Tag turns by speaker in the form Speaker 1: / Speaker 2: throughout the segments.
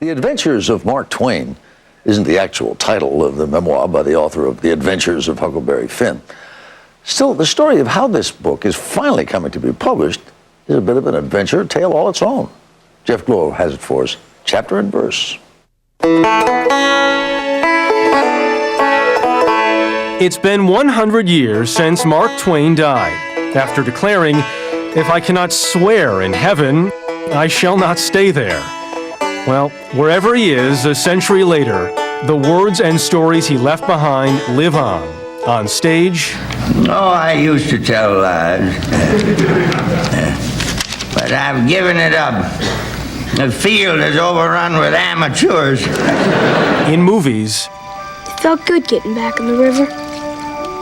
Speaker 1: The Adventures of Mark Twain isn't the actual title of the memoir by the author of The Adventures of Huckleberry Finn. Still, the story of how this book is finally coming to be published is a bit of an adventure tale all its own. Jeff Glor has it for us, chapter and verse.
Speaker 2: It's been 100 years since Mark Twain died, after declaring, "If I cannot swear in heaven, I shall not stay there." Well, wherever he is a century later, the words and stories he left behind live on stage.
Speaker 3: Oh, I used to tell lies, but I've given it up. The field is overrun with amateurs.
Speaker 2: In movies.
Speaker 4: It felt good getting back in the river.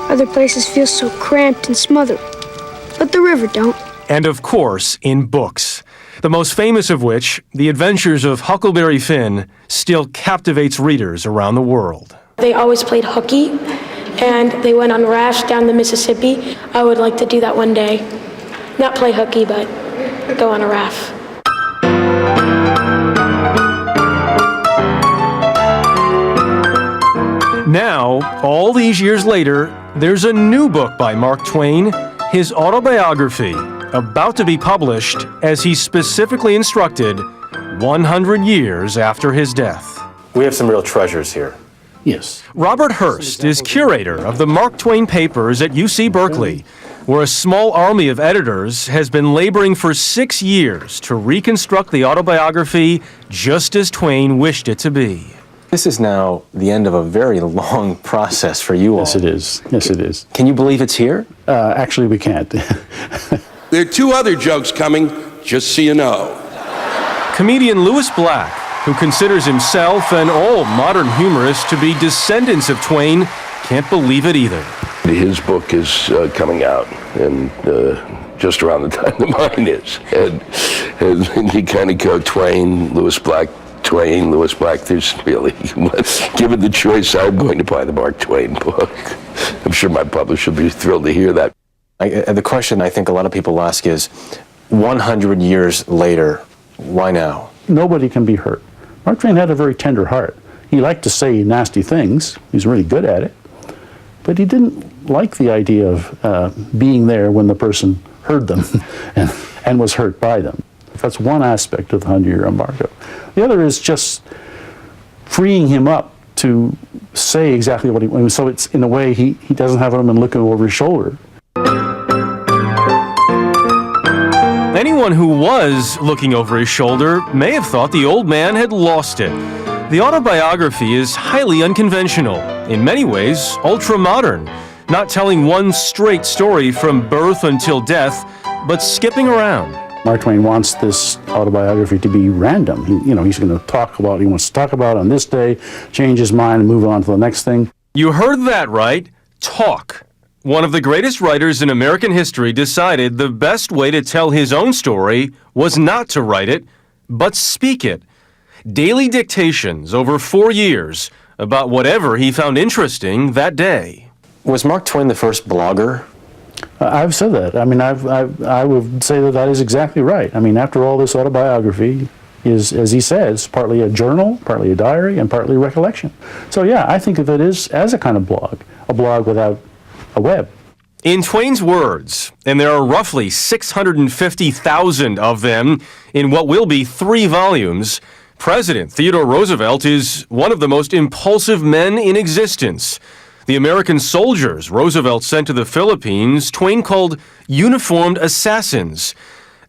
Speaker 4: Other places feel so cramped and smothered, but the river don't.
Speaker 2: And of course, in books. The most famous of which, The Adventures of Huckleberry Finn, still captivates readers around the world.
Speaker 5: They always played hooky, and they went on rafts down the Mississippi. I would like to do that one day. Not play hooky, but go on a raft.
Speaker 2: Now, all these years later, there's a new book by Mark Twain, his autobiography, about to be published, as he specifically instructed, 100 years after his death.
Speaker 6: We have some real treasures here.
Speaker 7: Yes.
Speaker 2: Robert Hurst is curator of the Mark Twain papers at UC Berkeley, where a small army of editors has been laboring for 6 years to reconstruct the autobiography just as Twain wished it to be.
Speaker 6: This is now the end of a very long process for you all.
Speaker 7: Yes, it is. Yes, it is.
Speaker 6: Can you believe it's here?
Speaker 7: Actually, we can't.
Speaker 8: There are 2 other jokes coming, just so you know.
Speaker 2: Comedian Louis Black, who considers himself and all modern humorists to be descendants of Twain, can't believe it either.
Speaker 9: His book is coming out, and just around the time that mine is. And you kind of go Twain, Louis Black, Twain, Louis Black. There's really, given the choice, I'm going to buy the Mark Twain book. I'm sure my publisher will be thrilled to hear that.
Speaker 6: The question I think a lot of people ask is, 100 years later, why now?
Speaker 7: Nobody can be hurt. Mark Twain had a very tender heart. He liked to say nasty things. He's really good at it. But he didn't like the idea of being there when the person heard them and was hurt by them. That's one aspect of the 100-year embargo. The other is just freeing him up to say exactly what he wants. So it's, in a way, he doesn't have him looking over his shoulder.
Speaker 2: Anyone who was looking over his shoulder may have thought the old man had lost it. The autobiography is highly unconventional, in many ways ultra-modern, not telling one straight story from birth until death, but skipping around.
Speaker 7: Mark Twain wants this autobiography to be random. He's going to talk about what he wants to talk about on this day, change his mind and move on to the next thing.
Speaker 2: You heard that right. Talk. One of the greatest writers in American history decided the best way to tell his own story was not to write it, but speak it. Daily dictations over 4 years about whatever he found interesting that day.
Speaker 6: Was Mark Twain the first blogger?
Speaker 7: I've said that. I mean, I would say that is exactly right. I mean, after all, this autobiography is, as he says, partly a journal, partly a diary, and partly recollection. So yeah, I think of it as a kind of blog, a blog without a web.
Speaker 2: In Twain's words, and there are roughly 650,000 of them in what will be 3 volumes, President Theodore Roosevelt is one of the most impulsive men in existence. The American soldiers Roosevelt sent to the Philippines, Twain called uniformed assassins.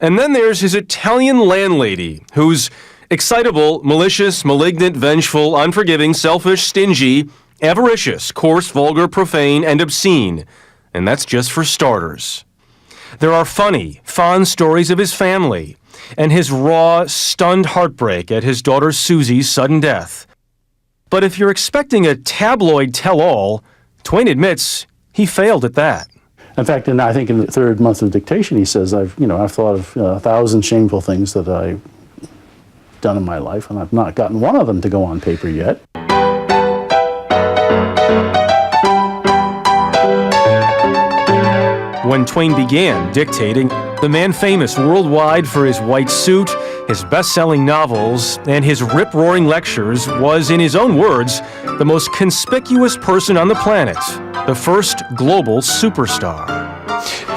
Speaker 2: And then there's his Italian landlady, who's excitable, malicious, malignant, vengeful, unforgiving, selfish, stingy, avaricious, coarse, vulgar, profane, and obscene. And that's just for starters. There are funny, fond stories of his family, and his raw, stunned heartbreak at his daughter Susie's sudden death. But if you're expecting a tabloid tell-all, Twain admits he failed at that.
Speaker 7: In fact, I think in the 3rd month of dictation, he says, I've thought of 1,000 shameful things that I've done in my life, and I've not gotten one of them to go on paper yet.
Speaker 2: When Twain began dictating, the man famous worldwide for his white suit, his best-selling novels, and his rip-roaring lectures, was, in his own words, the most conspicuous person on the planet, the first global superstar.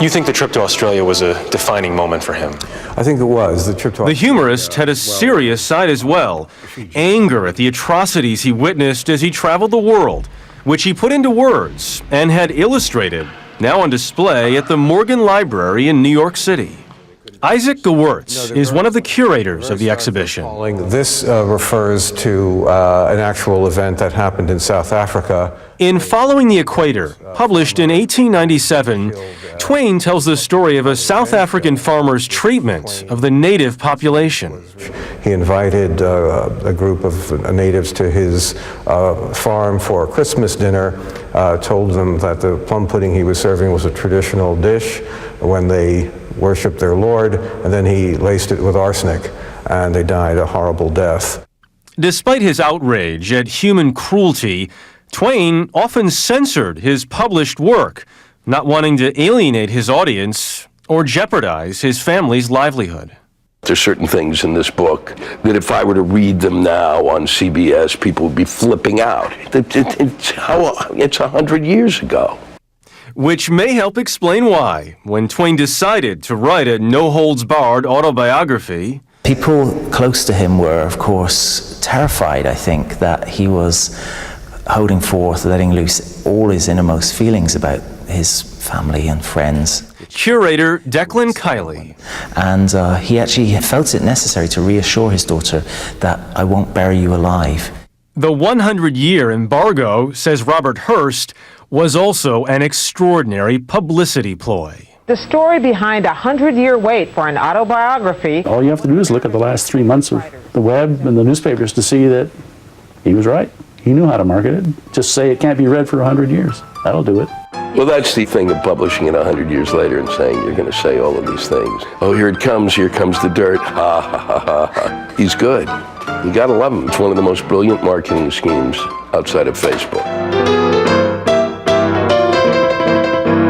Speaker 6: You think the trip to Australia was a defining moment for him?
Speaker 10: I think it was. The
Speaker 2: humorist had a serious side as well, anger at the atrocities he witnessed as he traveled the world, which he put into words and had illustrated, now on display at the Morgan Library in New York City. Isaac Gewirtz is one of the curators of the exhibition.
Speaker 10: This refers to an actual event that happened in South Africa.
Speaker 2: In Following the Equator, published in 1897, Twain tells the story of a South African farmer's treatment of the native population.
Speaker 10: He invited a group of natives to his farm for a Christmas dinner, told them that the plum pudding he was serving was a traditional dish when they worshiped their Lord, and then he laced it with arsenic, and they died a horrible death.
Speaker 2: Despite his outrage at human cruelty, Twain often censored his published work, not wanting to alienate his audience or jeopardize his family's livelihood.
Speaker 9: There's certain things in this book that if I were to read them now on CBS, people would be flipping out. It's 100 years ago.
Speaker 2: Which may help explain why, when Twain decided to write a no-holds-barred autobiography,
Speaker 11: people close to him were, of course, terrified, I think, that he was holding forth, letting loose all his innermost feelings about his family and friends.
Speaker 2: Curator Declan Kiley.
Speaker 11: And he actually felt it necessary to reassure his daughter that I won't bury you alive.
Speaker 2: The 100-year embargo, says Robert Hurst, was also an extraordinary publicity ploy.
Speaker 12: The story behind a 100-year wait for an autobiography.
Speaker 7: All you have to do is look at the last 3 months of the web and the newspapers to see that he was right. He knew how to market it. Just say it can't be read for 100 years. That'll do it.
Speaker 9: Well, that's the thing of publishing it 100 years later and saying you're going to say all of these things. Oh, here comes the dirt. Ha, ha, ha, ha, ha. He's good. You gotta love him. It's one of the most brilliant marketing schemes outside of Facebook.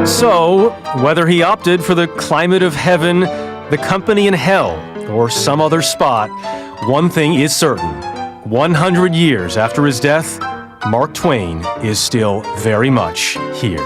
Speaker 2: So, whether he opted for the climate of heaven, the company in hell, or some other spot, one thing is certain. 100 years after his death, Mark Twain is still very much here.